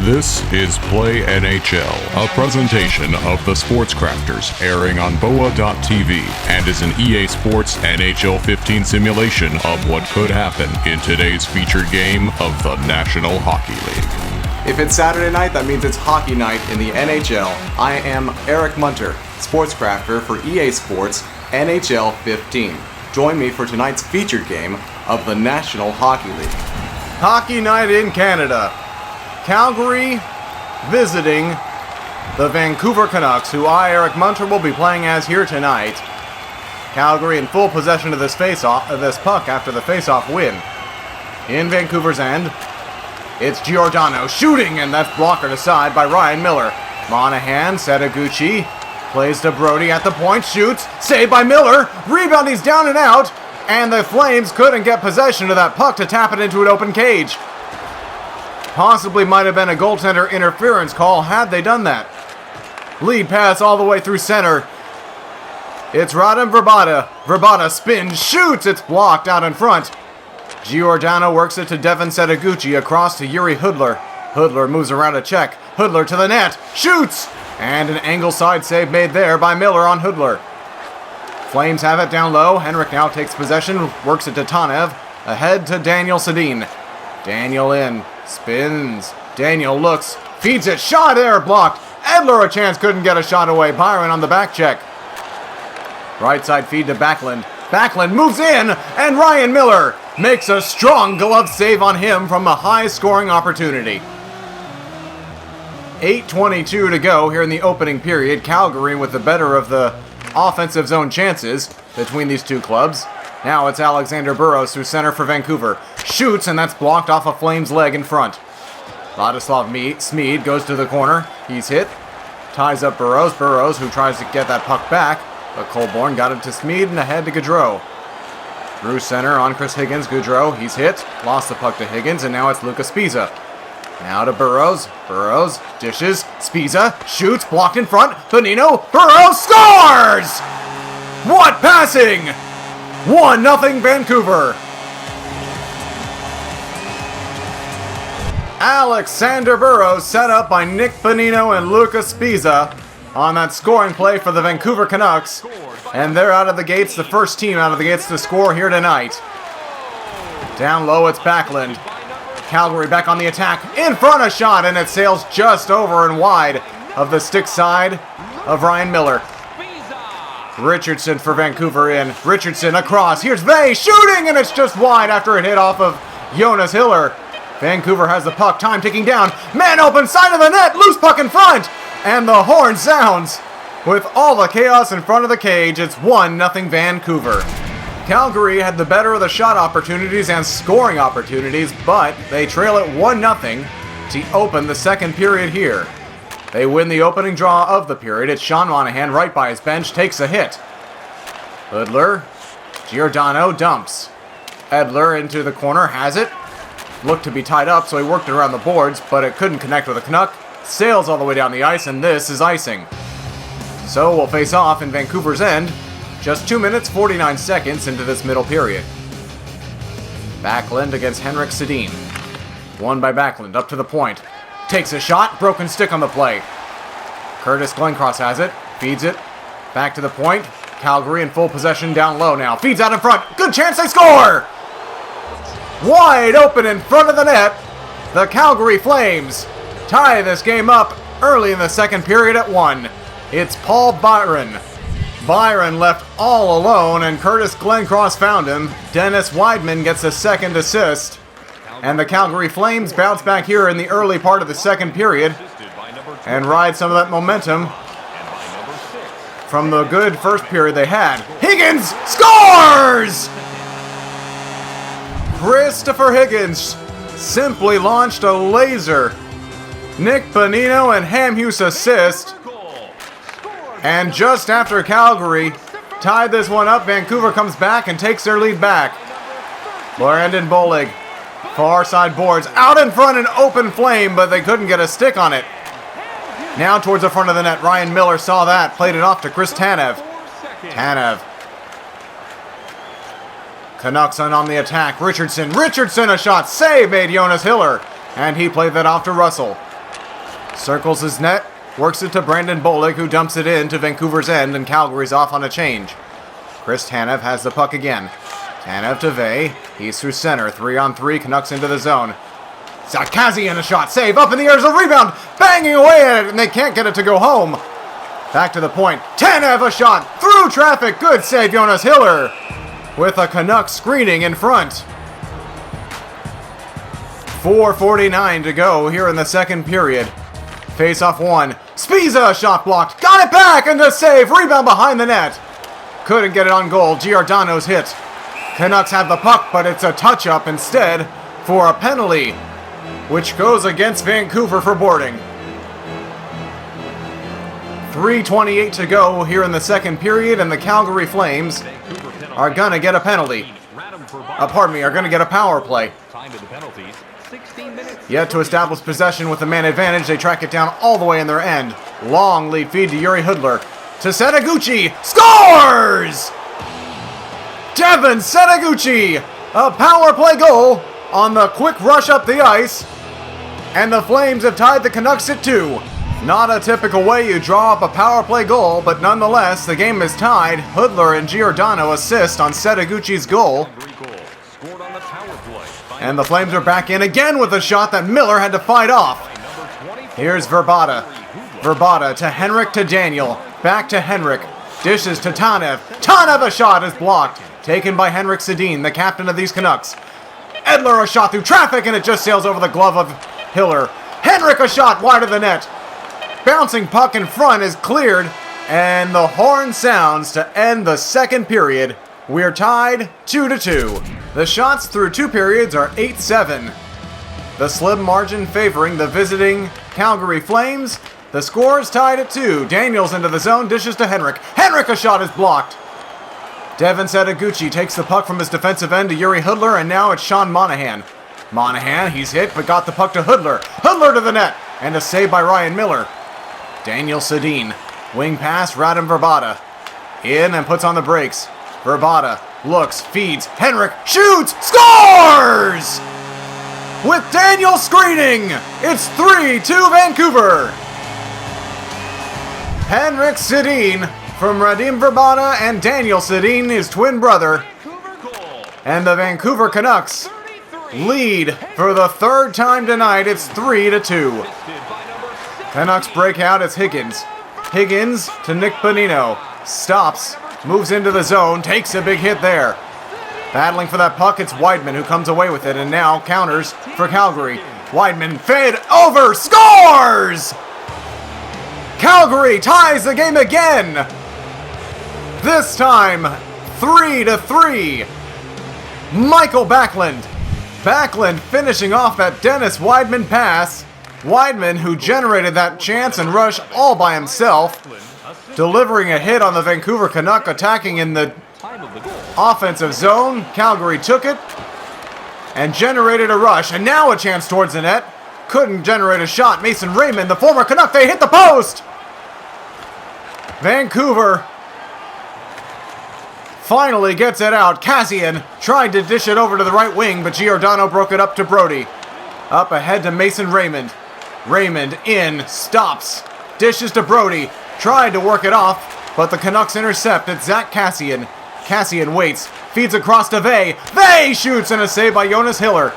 This is Play NHL, a presentation of the Sports Crafters, airing on BOA.tv, and is an EA Sports NHL 15 simulation of what could happen in today's featured game of the National Hockey League. If it's Saturday night, that means it's hockey night in the NHL. I am Eric Munter, Sports Crafter for EA Sports NHL 15. Join me for tonight's featured game of the National Hockey League. Hockey night in Canada. Calgary visiting the Vancouver Canucks, who I, Eric Munter, will be playing as here tonight. Calgary in full possession of this puck after the face-off win. In Vancouver's end, it's Giordano shooting, and that's blocked aside by Ryan Miller. Monahan, Setaguchi, plays to Brody at the point, shoots, saved by Miller, rebound, he's down and out, and the Flames couldn't get possession of that puck to tap it into an open cage. Possibly might have been a goaltender interference call had they done that. Lead pass all the way through center. It's Radim Vrbata. Vrbata spins, shoots, it's blocked out in front. Giordano works it to Devin Setaguchi across to Yuri Hudler. Hudler moves around a check. Hudler to the net, shoots! And an angle side save made there by Miller on Hudler. Flames have it down low. Henrik now takes possession, works it to Tanev. Ahead to Daniel Sedin. Daniel in, spins. Daniel looks, feeds it, shot there, blocked. Edler a chance, couldn't get a shot away. Byron on the back check. Right side feed to Backlund. Backlund moves in, and Ryan Miller makes a strong glove save on him from a high-scoring opportunity. 8:22 to go here in the opening period. Calgary with the better of the offensive zone chances between these two clubs. Now it's Alexander Burrows through center for Vancouver. Shoots, and that's blocked off a Flames leg in front. Ladislav Smeed goes to the corner. He's hit. Ties up Burrows. Burrows, who tries to get that puck back. But Colborne got it to Smeed and ahead to Gaudreau. Through center on Chris Higgins. Gaudreau, he's hit. Lost the puck to Higgins, and now it's Lucas Spiza. Now to Burrows. Burrows dishes. Spiza shoots, blocked in front. Bonino. Burrows scores! What passing! 1-0 Vancouver. Alexander Burrows set up by Nick Bonino and Lucas Spiza on that scoring play for the Vancouver Canucks. And they're out of the gates, the first team out of the gates to score here tonight. Down low, it's Backlund. Calgary back on the attack. In front, a shot, and it sails just over and wide of the stick side of Ryan Miller. Richardson for Vancouver in. Richardson across. Here's Vey shooting, and it's just wide after it hit off of Jonas Hiller. Vancouver has the puck. Time ticking down. Man open, side of the net. Loose puck in front. And the horn sounds. With all the chaos in front of the cage, it's 1-0 Vancouver. Calgary had the better of the shot opportunities and scoring opportunities, but they trail it 1-0 to open the second period here. They win the opening draw of the period. It's Sean Monahan right by his bench, takes a hit. Hudler, Giordano dumps. Edler into the corner, has it. Looked to be tied up, so he worked it around the boards, but it couldn't connect with a Canuck. Sails all the way down the ice, and this is icing. So we'll face off in Vancouver's end, just 2 minutes, 49 seconds into this middle period. Backlund against Henrik Sedin. Won by Backlund, up to the point. Takes a shot, broken stick on the play. Curtis Glencross has it, feeds it, back to the point. Calgary in full possession down low now. Feeds out in front, good chance, they score! Wide open in front of the net. The Calgary Flames tie this game up early in the second period at 1. It's Paul Byron. Byron left all alone, and Curtis Glencross found him. Dennis Weidman gets a second assist. And the Calgary Flames bounce back here in the early part of the second period and ride some of that momentum from the good first period they had. Higgins scores! Christopher Higgins simply launched a laser. Nick Bonino and Hamhuis assist. And just after Calgary tied this one up, Vancouver comes back and takes their lead back. Brandon Bolig, far side boards, out in front, an open flame, but they couldn't get a stick on it. Now towards the front of the net, Ryan Miller saw that, played it off to Chris Tanev. Tanev. Canucks on the attack. Richardson a shot, save made Jonas Hiller. And he played that off to Russell. Circles his net, works it to Brandon Bollig, who dumps it in to Vancouver's end, and Calgary's off on a change. Chris Tanev has the puck again. Tanev to Vey. He's through center. 3-on-3. Canucks into the zone. Kazian a shot. Save. Up in the air is a rebound. Banging away at it, and they can't get it to go home. Back to the point. Tanev a shot. Through traffic. Good save, Jonas Hiller. With a Canucks screening in front. 4:49 to go here in the second period. Face-off one. Spiza shot blocked. Got it back and a save. Rebound behind the net. Couldn't get it on goal. Giordano's hit. Canucks have the puck, but it's a touch-up instead for a penalty, which goes against Vancouver for boarding. 3:28 to go here in the second period, and the Calgary Flames are gonna get a penalty. Are gonna get a power play. Yet to establish possession with the man advantage, they track it down all the way in their end. Long lead feed to Yuri Hudler. To Setaguchi. Scores! Devin Setaguchi! A power play goal on the quick rush up the ice. And the Flames have tied the Canucks at 2. Not a typical way you draw up a power play goal, but nonetheless, the game is tied. Hudler and Giordano assist on Setaguchi's goal. And the Flames are back in again with a shot that Miller had to fight off. Here's Verbata. Verbata to Henrik to Daniel. Back to Henrik. Dishes to Tanev. Tanev a shot is blocked. Taken by Henrik Sedin, the captain of these Canucks. Edler a shot through traffic and it just sails over the glove of Hiller. Henrik a shot wide of the net. Bouncing puck in front is cleared. And the horn sounds to end the second period. We're tied 2-2. The shots through 2 periods are 8-7. The slim margin favoring the visiting Calgary Flames. The score is tied at 2. Daniels into the zone, dishes to Henrik. Henrik a shot is blocked. Devin Setaguchi takes the puck from his defensive end to Yuri Hudler, and now it's Sean Monahan. Monahan, he's hit, but got the puck to Hudler. Hudler to the net, and a save by Ryan Miller. Daniel Sedin, wing pass, Radim Verbata. In and puts on the brakes. Verbata looks, feeds, Henrik shoots, scores! With Daniel screening, it's 3-2 Vancouver. Henrik Sedin from Radim Verbata and Daniel Sedin, his twin brother. And the Vancouver Canucks lead for the third time tonight. It's 3-2. Canucks break out. It's Higgins. Higgins to Nick Bonino. Stops, moves into the zone, takes a big hit there. Battling for that puck, it's Weidman who comes away with it, and now counters for Calgary. Weidman fade over, scores! Calgary ties the game again! This time, 3-3. Michael Backlund. Backlund finishing off that Dennis Weidman pass. Weidman, who generated that chance and rush all by himself, delivering a hit on the Vancouver Canuck, attacking in the offensive zone. Calgary took it and generated a rush, and now a chance towards the net. Couldn't generate a shot. Mason Raymond, the former Canuck, they hit the post! Vancouver finally gets it out. Kazian tried to dish it over to the right wing, but Giordano broke it up to Brody. Up ahead to Mason Raymond. Raymond in, stops, dishes to Brody. Tried to work it off, but the Canucks intercept. It's Zach Kassian. Kassian waits, feeds across to Vey. Vey shoots, and a save by Jonas Hiller.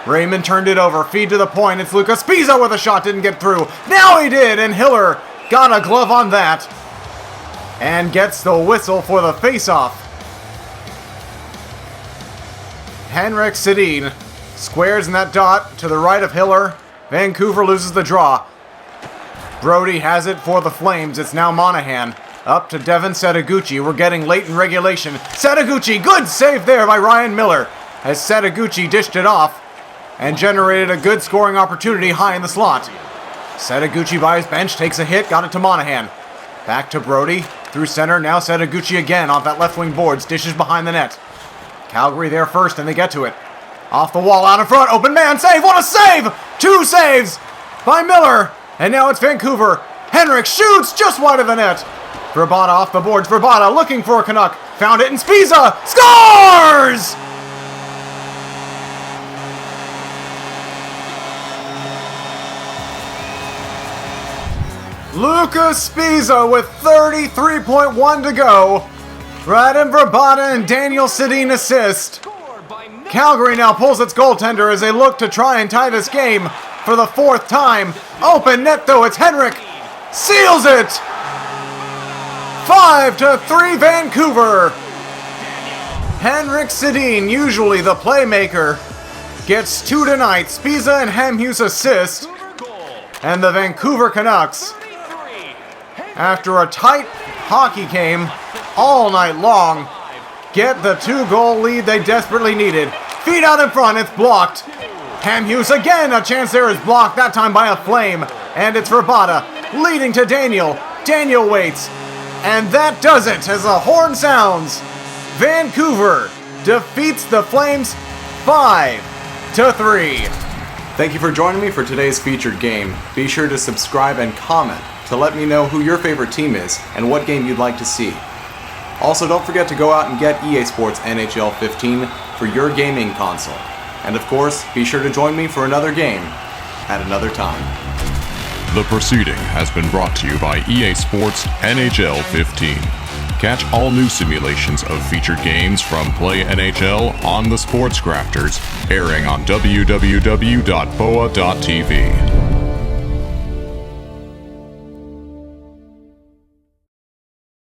Raymond turned it over, feed to the point. It's Lucas Spiza with a shot, didn't get through. Now he did, and Hiller got a glove on that. And gets the whistle for the face-off. Henrik Sedin squares in that dot to the right of Hiller. Vancouver loses the draw. Brody has it for the Flames. It's now Monahan. Up to Devin Setaguchi. We're getting late in regulation. Setaguchi, good save there by Ryan Miller. As Setaguchi dished it off and generated a good scoring opportunity high in the slot. Setaguchi by his bench takes a hit, got it to Monahan. Back to Brody, through center, now Setaguchi again off that left wing boards, dishes behind the net. Calgary there first, and they get to it. Off the wall, out in front, open man, save, what a save! 2 saves by Miller, and now it's Vancouver. Henrik shoots just wide of the net. Verbata off the boards, Verbata looking for a Canuck, found it in Spiza, scores! Lucas Spiza with 33.1 to go. Radim Verbata and Daniel Sedin assist. Calgary now pulls its goaltender as they look to try and tie this game for the fourth time. Open net though, it's Henrik. Seals it! 5-3 Vancouver. Henrik Sedin, usually the playmaker, gets 2 tonight. Spiza and Hamhuis assist. And the Vancouver Canucks, after a tight hockey game all night long, get the 2-goal lead they desperately needed. Feet out in front, it's blocked. Hamhuis again, a chance there is blocked, that time by a Flame. And it's Verbata, leading to Daniel. Daniel waits. And that does it as the horn sounds. Vancouver defeats the Flames 5-3. Thank you for joining me for today's featured game. Be sure to subscribe and comment to let me know who your favorite team is and what game you'd like to see. Also, don't forget to go out and get EA Sports NHL 15 for your gaming console. And of course, be sure to join me for another game at another time. The proceeding has been brought to you by EA Sports NHL 15. Catch all new simulations of featured games from Play NHL on the Sports Crafters, airing on www.boa.tv.